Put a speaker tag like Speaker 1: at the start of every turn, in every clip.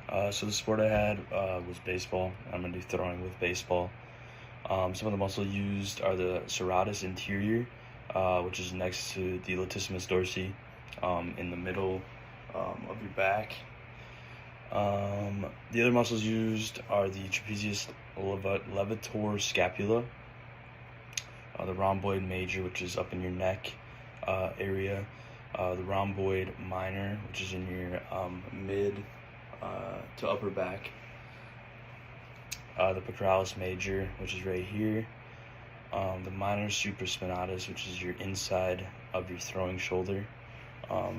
Speaker 1: So the sport I had was baseball. I'm gonna do throwing with baseball. Some of the muscles used are the serratus anterior, which is next to the latissimus dorsi, in the middle of your back. The other muscles used are the trapezius levator scapula, the rhomboid major, which is up in your neck area, the rhomboid minor, which is in your mid to upper back, the pectoralis major, which is right here, the minor supraspinatus, which is your inside of your throwing shoulder. So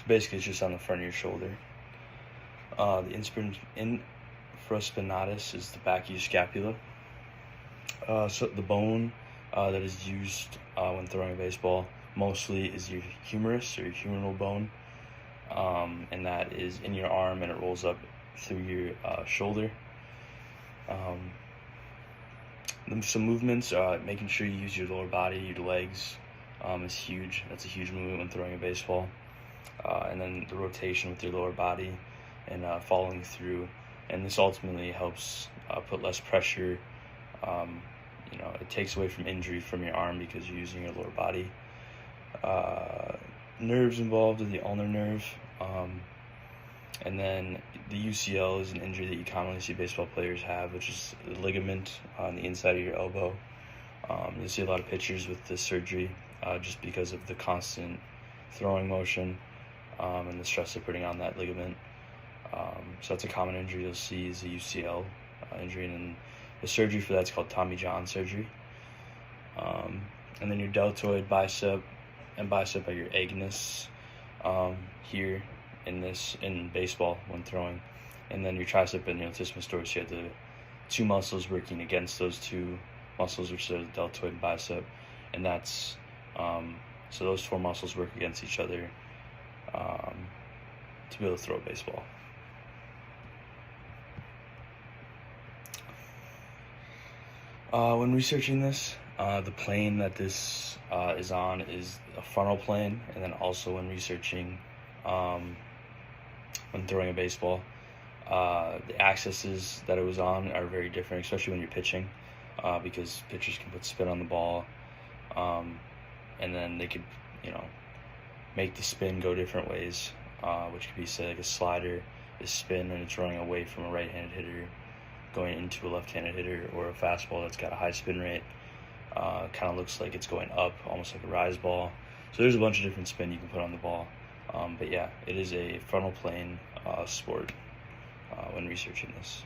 Speaker 1: basically, it's just on the front of your shoulder. The infraspinatus is the back of your scapula. So the bone that is used when throwing a baseball mostly is your humerus or your humeral bone, and that is in your arm and it rolls up through your shoulder. Some movements, making sure you use your lower body, your legs, is huge. That's a huge movement when throwing a baseball. And then the rotation with your lower body and following through. And this ultimately helps put less pressure. It takes away from injury from your arm because you're using your lower body. Nerves involved are the ulnar nerve. And then the UCL is an injury that you commonly see baseball players have, which is the ligament on the inside of your elbow. You'll see a lot of pictures with this surgery just because of the constant throwing motion and the stress they're putting on that ligament. So that's a common injury you'll see is the UCL injury, and then the surgery for that's called Tommy John surgery. And then your deltoid bicep and bicep are your agnus here in baseball when throwing, and then your tricep and your latissimus dorsi. You have the two muscles working against those two muscles, which are the deltoid and bicep, and that's so those four muscles work against each other to be able to throw a baseball. When researching this, the plane that this is on is a frontal plane, and then also when researching when throwing a baseball, the axes that it was on are very different, especially when you're pitching, because pitchers can put spin on the ball, and then they could, make the spin go different ways, which could be, say, like a slider is spin and it's running away from a right-handed hitter, going into a left-handed hitter, or a fastball that's got a high spin rate, kind of looks like it's going up, almost like a rise ball. So there's a bunch of different spin you can put on the ball. But yeah, it is a frontal plane sport when researching this.